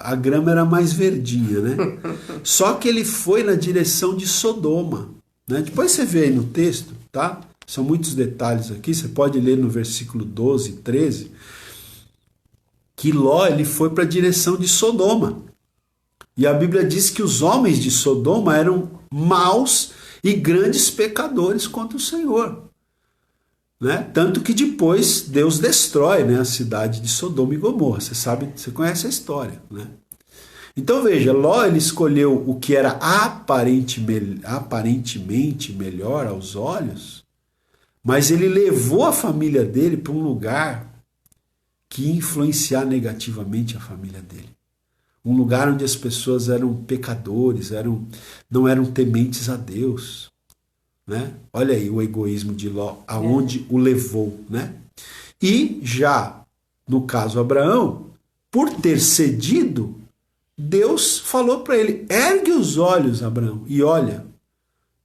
a grama era mais verdinha, né? Só que ele foi na direção de Sodoma. Né? Depois você vê aí no texto, tá? São muitos detalhes aqui, você pode ler no versículo 12 e 13, que Ló, ele foi para a direção de Sodoma. E a Bíblia diz que os homens de Sodoma eram maus e grandes pecadores contra o Senhor. Né? Tanto que depois Deus destrói, né, a cidade de Sodoma e Gomorra. Você conhece a história. Né? Então veja, Ló, ele escolheu o que era aparentemente melhor aos olhos, mas ele levou a família dele para um lugar que ia influenciar negativamente a família dele. Um lugar onde as pessoas eram pecadores, não eram tementes a Deus. Né? Olha aí o egoísmo de Ló, aonde o levou. Né? E já, no caso Abraão, por ter cedido, Deus falou para ele, ergue os olhos, Abraão, e olha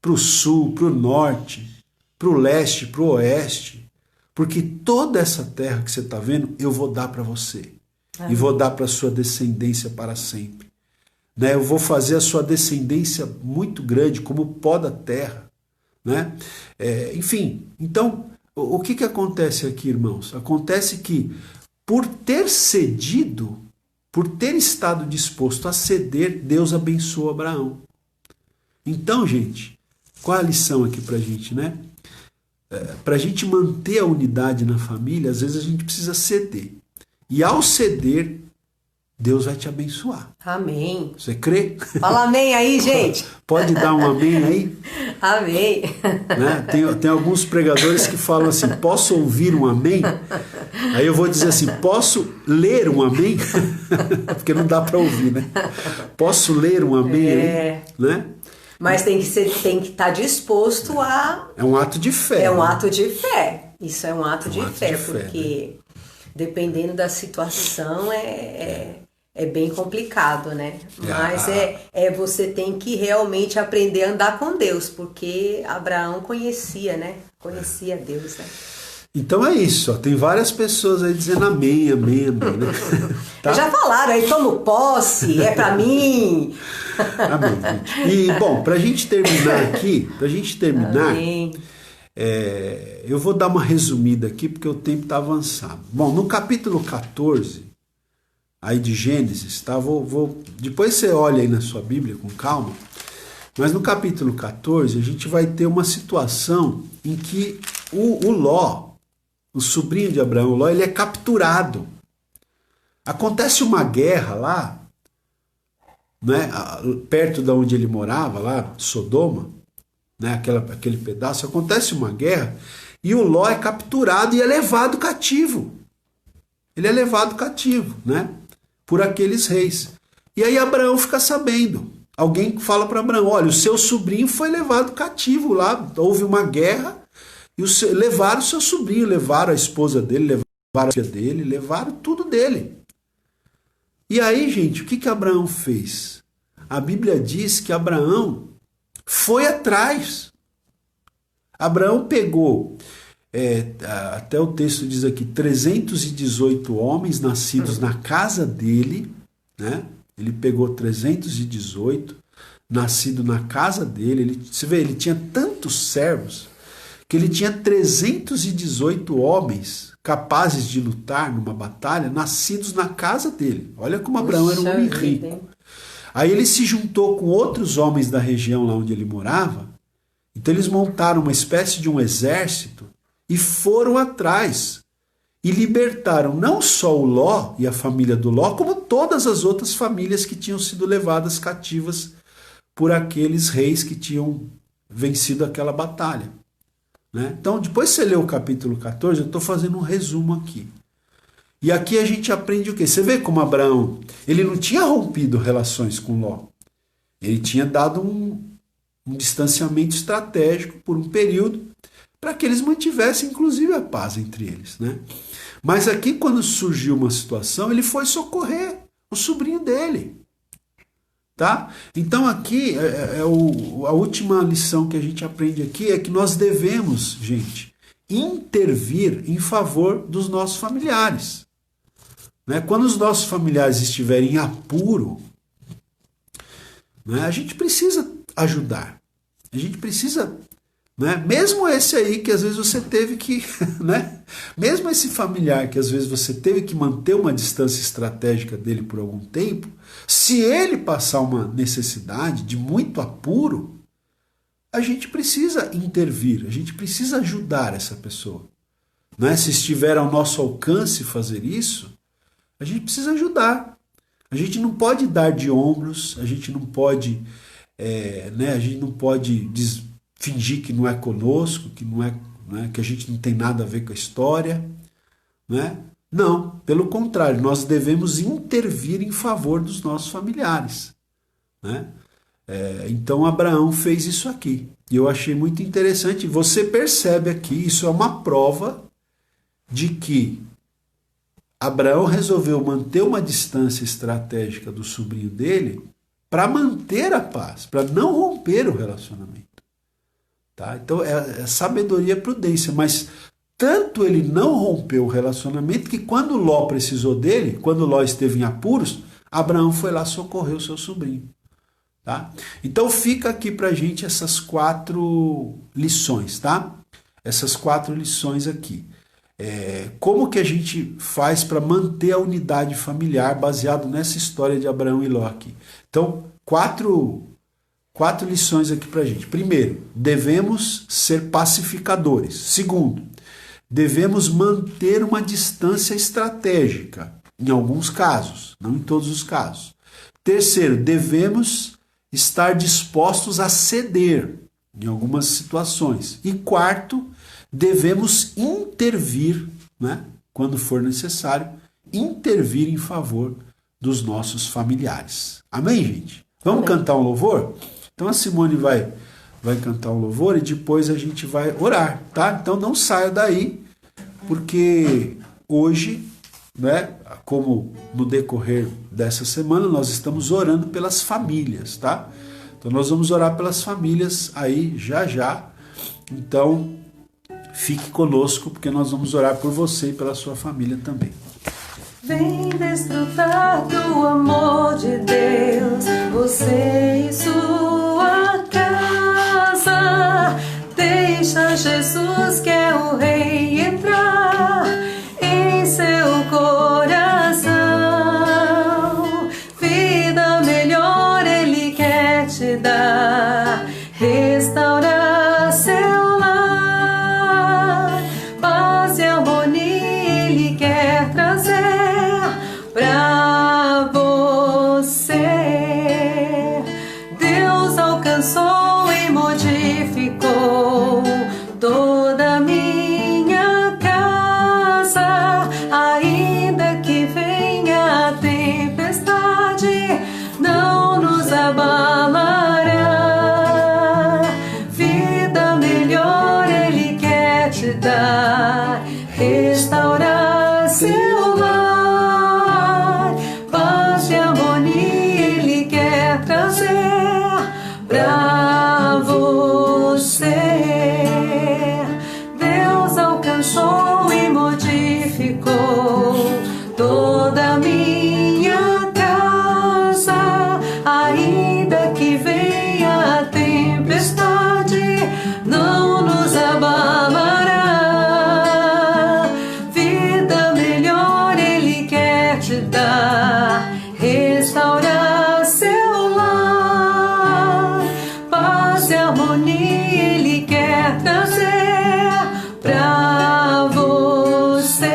para o sul, para o norte, para o leste, para o oeste, porque toda essa terra que você está vendo, eu vou dar para você. E vou dar para sua descendência para sempre. né? Eu vou fazer a sua descendência muito grande, como o pó da terra, né? Enfim, então, o que acontece aqui, irmãos? Acontece que, por ter cedido, por ter estado disposto a ceder, Deus abençoou Abraão. Então, gente, qual é a lição aqui pra gente, né? Para a gente manter a unidade na família, às vezes a gente precisa ceder. E ao ceder, Deus vai te abençoar. Amém. Você crê? Fala amém aí, gente. Pode dar um amém aí? Amém. Né? Tem alguns pregadores que falam assim, posso ouvir um amém? Aí eu vou dizer assim, posso ler um amém? Porque não dá para ouvir, né? Posso ler um amém aí? Né? Mas tem que estar disposto a... É um ato de fé. É um né? ato de fé. Isso é um ato de fé, porque dependendo da situação é bem complicado, né? Mas você tem que realmente aprender a andar com Deus, porque Abraão conhecia, né? Conhecia Deus, né? Então é isso, ó. Tem várias pessoas aí dizendo amém, amém, amém, né? Tá? Já falaram aí, tomo posse, é pra mim. Amém, gente. E, bom, pra gente terminar aqui, eu vou dar uma resumida aqui, porque o tempo tá avançado. Bom, no capítulo 14, aí de Gênesis, tá? Depois você olha aí na sua Bíblia com calma, mas no capítulo 14 a gente vai ter uma situação em que o Ló, o sobrinho de Abraão, Ló, ele é capturado. Acontece uma guerra lá, né, perto de onde ele morava, lá, Sodoma, né, aquele pedaço, acontece uma guerra e o Ló é capturado e é levado cativo. Ele é levado cativo, né, por aqueles reis. E aí Abraão fica sabendo. Alguém fala para Abraão, olha, o seu sobrinho foi levado cativo lá, houve uma guerra, e levaram o seu sobrinho, levaram a esposa dele, levaram a filha dele, levaram tudo dele. E aí, gente, o que Abraão fez? A Bíblia diz que Abraão foi atrás. Abraão pegou, até o texto diz aqui, 318 homens nascidos na casa dele, né? Ele pegou 318, nascido na casa dele. Você vê, ele tinha tantos servos, que ele tinha 318 homens capazes de lutar numa batalha, nascidos na casa dele. Olha como Abraão era um homem rico. Aí ele se juntou com outros homens da região lá onde ele morava, então eles montaram uma espécie de um exército e foram atrás e libertaram não só o Ló e a família do Ló, como todas as outras famílias que tinham sido levadas cativas por aqueles reis que tinham vencido aquela batalha. Então, depois você lê o capítulo 14, eu estou fazendo um resumo aqui. E aqui a gente aprende o quê? Você vê como Abraão, ele não tinha rompido relações com Ló. Ele tinha dado um distanciamento estratégico por um período para que eles mantivessem, inclusive, a paz entre eles. Né? Mas aqui, quando surgiu uma situação, ele foi socorrer o sobrinho dele. Tá? Então aqui, a última lição que a gente aprende aqui é que nós devemos, gente, intervir em favor dos nossos familiares. Né? Quando os nossos familiares estiverem em apuro, né, a gente precisa ajudar. A gente precisa, né, mesmo esse aí que às vezes você teve que, né, mesmo esse familiar que às vezes você teve que manter uma distância estratégica dele por algum tempo, se ele passar uma necessidade de muito apuro, a gente precisa intervir, a gente precisa ajudar essa pessoa. Né? Se estiver ao nosso alcance fazer isso, a gente precisa ajudar. A gente não pode dar de ombros, a gente não pode, fingir que não é conosco, que não é, né, que a gente não tem nada a ver com a história, né? Não, pelo contrário, nós devemos intervir em favor dos nossos familiares. Né? Então Abraão fez isso aqui. E eu achei muito interessante. Você percebe aqui, isso é uma prova de que Abraão resolveu manter uma distância estratégica do sobrinho dele para manter a paz, para não romper o relacionamento. Tá? Então é sabedoria e prudência, mas tanto ele não rompeu o relacionamento que quando Ló precisou dele, quando Ló esteve em apuros, Abraão foi lá socorrer o seu sobrinho. Tá? Então fica aqui pra gente essas 4 lições, tá? Essas 4 lições aqui. Como que a gente faz para manter a unidade familiar baseado nessa história de Abraão e Ló aqui? Então, 4 lições aqui pra gente. Primeiro, devemos ser pacificadores. Segundo, devemos manter uma distância estratégica, em alguns casos, não em todos os casos. Terceiro, devemos estar dispostos a ceder em algumas situações. E quarto, devemos intervir, né, quando for necessário, intervir em favor dos nossos familiares. Amém, gente? Vamos cantar um louvor? Então a Simone vai cantar um louvor e depois a gente vai orar, tá? Então não saia daí, porque hoje, né, como no decorrer dessa semana, nós estamos orando pelas famílias, tá? Então nós vamos orar pelas famílias aí já. Então fique conosco, porque nós vamos orar por você e pela sua família também. Vem desfrutar do amor de Deus, você e sua casa. Deixa Jesus, que é o Rei, entrar em seu coração. Vida melhor Ele quer te dar, restaurar seu lar. Paz e harmonia Ele quer trazer pra você. Deus alcançou e modificou toda a minha casa. Ainda que venha a tempestade, não nos abalará. Vida melhor Ele quer te dar, restaurar seu lar. Paz e harmonia Ele quer trazer pra você. Deus alcançou e modificou toda a minha casa. Ainda que venha a tempestade, não nos abalará. Vida melhor Ele quer te dar, restaurar seu lar. Paz e harmonia Ele quer trazer pra você.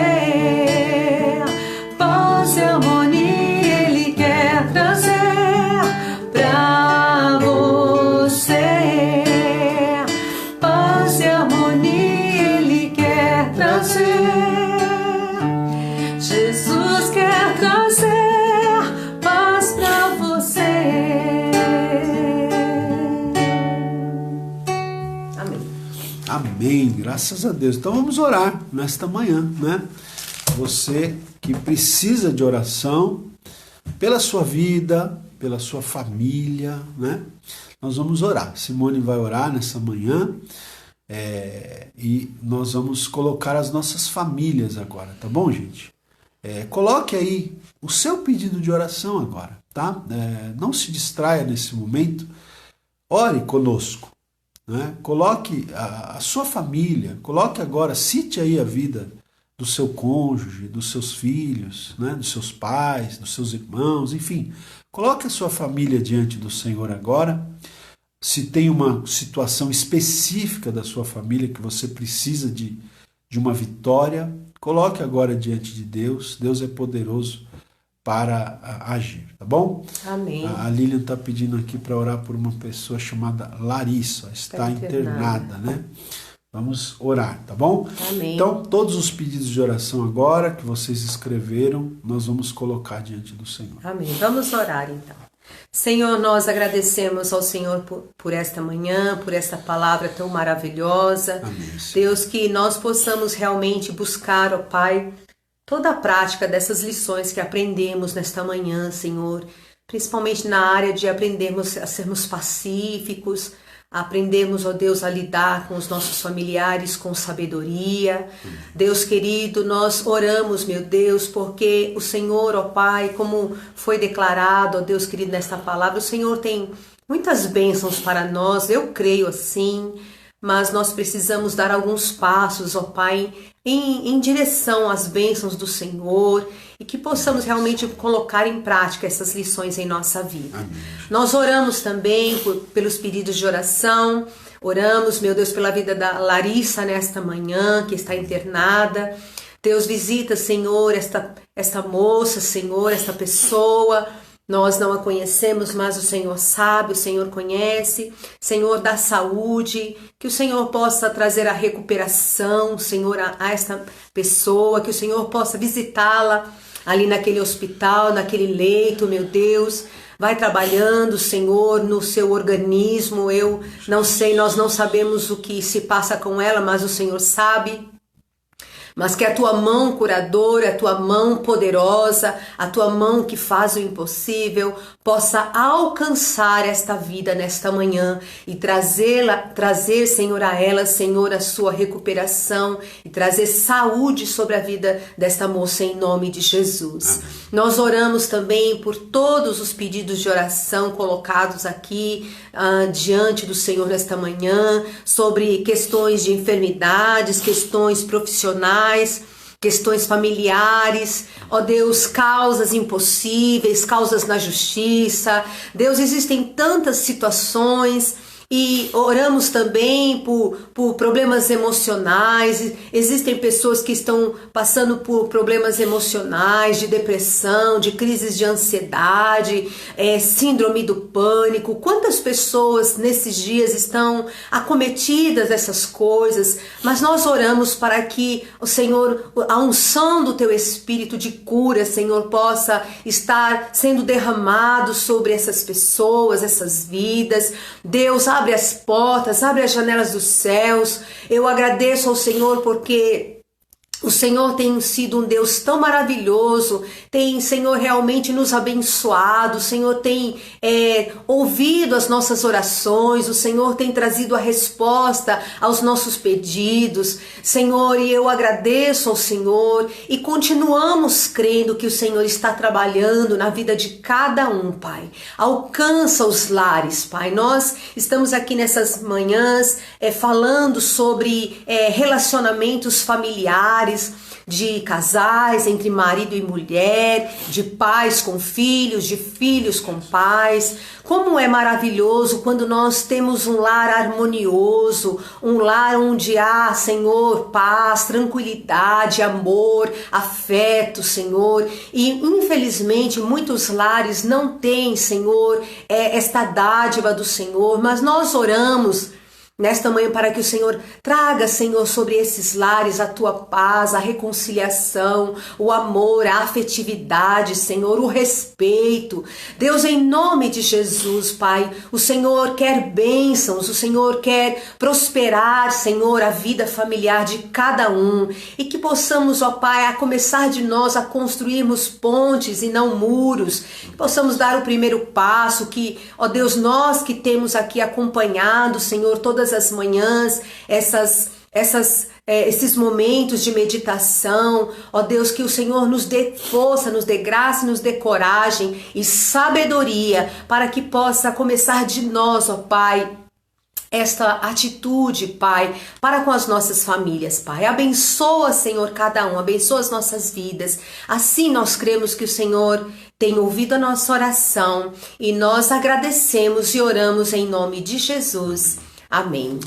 Paz e harmonia Ele quer trazer pra você. Paz e harmonia Ele quer trazer. Jesus quer trazer paz pra você. Amém. Amém, graças a Deus. Então vamos orar nesta manhã, né? Você que precisa de oração pela sua vida, pela sua família, né? Nós vamos orar. Simone vai orar nessa manhã e nós vamos colocar as nossas famílias agora, tá bom, gente? Coloque aí o seu pedido de oração agora, tá? Não se distraia nesse momento. Ore conosco. Né? Coloque a sua família, coloque agora, cite aí a vida do seu cônjuge, dos seus filhos, né? Dos seus pais, dos seus irmãos, enfim. Coloque a sua família diante do Senhor agora. Se tem uma situação específica da sua família que você precisa de uma vitória, coloque agora diante de Deus. Deus é poderoso para agir, tá bom? Amém. A Lilian está pedindo aqui para orar por uma pessoa chamada Larissa, está internada, né? Vamos orar, tá bom? Amém. Então, todos os pedidos de oração agora que vocês escreveram, nós vamos colocar diante do Senhor. Amém. Vamos orar então. Senhor, nós agradecemos ao Senhor por esta manhã, por esta palavra tão maravilhosa. Amém. Deus, que nós possamos realmente buscar, ó Pai, toda a prática dessas lições que aprendemos nesta manhã, Senhor, principalmente na área de aprendermos a sermos pacíficos, aprendemos, ó Deus, a lidar com os nossos familiares com sabedoria. Deus querido, nós oramos, meu Deus, porque o Senhor, ó Pai, como foi declarado, ó Deus querido, nesta palavra, o Senhor tem muitas bênçãos para nós, eu creio assim, mas nós precisamos dar alguns passos, ó Pai, em direção às bênçãos do Senhor e que possamos realmente colocar em prática essas lições em nossa vida. Amém. Nós oramos também pelos pedidos de oração, oramos, meu Deus, pela vida da Larissa nesta manhã, que está internada. Deus, visita, Senhor, esta moça, Senhor, esta pessoa. Nós não a conhecemos, mas o Senhor sabe, o Senhor conhece. Senhor, dá saúde, que o Senhor possa trazer a recuperação, Senhor, a esta pessoa, que o Senhor possa visitá-la ali naquele hospital, naquele leito, meu Deus. Vai trabalhando, Senhor, no seu organismo. Eu não sei, nós não sabemos o que se passa com ela, mas o Senhor sabe. Mas que a tua mão curadora, a tua mão poderosa, a tua mão que faz o impossível, possa alcançar esta vida nesta manhã e trazer, Senhor, a ela, Senhor, a sua recuperação e trazer saúde sobre a vida desta moça em nome de Jesus. Amém. Nós oramos também por todos os pedidos de oração colocados aqui diante do Senhor nesta manhã, sobre questões de enfermidades, questões profissionais, questões familiares, ó Deus, causas impossíveis, causas na justiça. Deus, existem tantas situações e oramos também por problemas emocionais. Existem pessoas que estão passando por problemas emocionais, de depressão, de crises de ansiedade, síndrome do pânico. Quantas pessoas nesses dias estão acometidas dessas coisas, mas nós oramos para que o Senhor, a unção do teu Espírito de cura, Senhor, possa estar sendo derramado sobre essas pessoas, essas vidas. Deus, abre as portas, abre as janelas dos céus. Eu agradeço ao Senhor porque o Senhor tem sido um Deus tão maravilhoso, tem, Senhor, realmente nos abençoado, o Senhor tem ouvido as nossas orações, o Senhor tem trazido a resposta aos nossos pedidos, Senhor, e eu agradeço ao Senhor e continuamos crendo que o Senhor está trabalhando na vida de cada um, Pai. Alcança os lares, Pai. Nós estamos aqui nessas manhãs falando sobre relacionamentos familiares, de casais, entre marido e mulher, de pais com filhos, de filhos com pais. Como é maravilhoso quando nós temos um lar harmonioso, um lar onde há, Senhor, paz, tranquilidade, amor, afeto, Senhor. E infelizmente muitos lares não têm, Senhor, esta dádiva do Senhor, mas nós oramos nesta manhã para que o Senhor traga, Senhor, sobre esses lares a tua paz, a reconciliação, o amor, a afetividade, Senhor, o respeito. Deus, em nome de Jesus, Pai, o Senhor quer bênçãos, o Senhor quer prosperar, Senhor, a vida familiar de cada um e que possamos, ó Pai, a começar de nós a construirmos pontes e não muros, que possamos dar o primeiro passo, que, ó Deus, nós que temos aqui acompanhado, Senhor, todas as manhãs, esses momentos de meditação, ó Deus, que o Senhor nos dê força, nos dê graça, nos dê coragem e sabedoria para que possa começar de nós, ó Pai, esta atitude, Pai, para com as nossas famílias, Pai. Abençoa, Senhor, cada um, abençoa as nossas vidas. Assim nós cremos que o Senhor tem ouvido a nossa oração e nós agradecemos e oramos em nome de Jesus. Amém.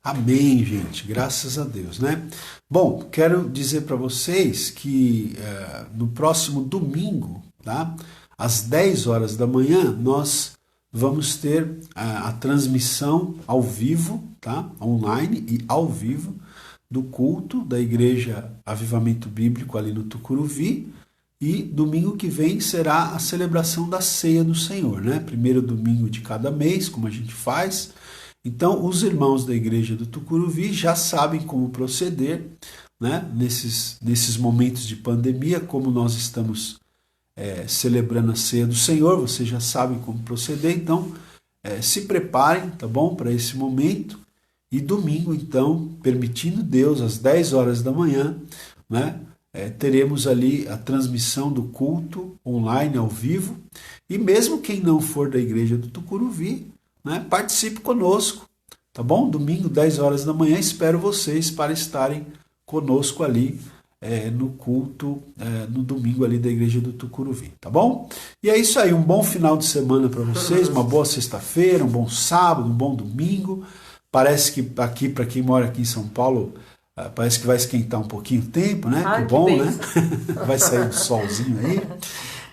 Amém, gente. Graças a Deus, né? Bom, quero dizer para vocês que no próximo domingo, tá? Às 10 horas da manhã, nós vamos ter a transmissão ao vivo, tá? Online e ao vivo, do culto da Igreja Avivamento Bíblico ali no Tucuruvi. E domingo que vem será a celebração da Ceia do Senhor, né? Primeiro domingo de cada mês, como a gente faz. Então, os irmãos da igreja do Tucuruvi já sabem como proceder, né? Nesses momentos de pandemia, como nós estamos celebrando a ceia do Senhor, vocês já sabem como proceder. Então, se preparem, tá bom? Para esse momento. E domingo, então, permitindo Deus, às 10 horas da manhã, né? Teremos ali a transmissão do culto online ao vivo. E mesmo quem não for da igreja do Tucuruvi, né? Participe conosco, tá bom? Domingo, 10 horas da manhã, espero vocês para estarem conosco ali no culto, no domingo ali da igreja do Tucuruvi, tá bom? E é isso aí, um bom final de semana para vocês, uma boa sexta-feira, um bom sábado, um bom domingo. Parece que aqui, para quem mora aqui em São Paulo, parece que vai esquentar um pouquinho o tempo, né? Que bom, né? Vai sair um solzinho aí,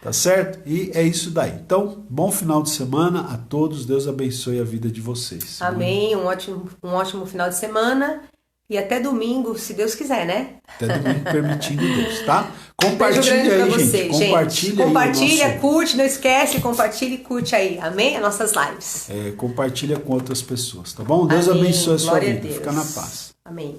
tá certo? E é isso daí. Então, bom final de semana a todos, Deus abençoe a vida de vocês. Amém, um ótimo final de semana. E até domingo, se Deus quiser, né? Até domingo, permitindo Deus, tá? Compartilha aí, gente. Compartilha, aí curte, não esquece, compartilha e curte aí. Amém? As nossas lives. Compartilha com outras pessoas, tá bom? Deus abençoe a sua vida. Fica na paz. Amém.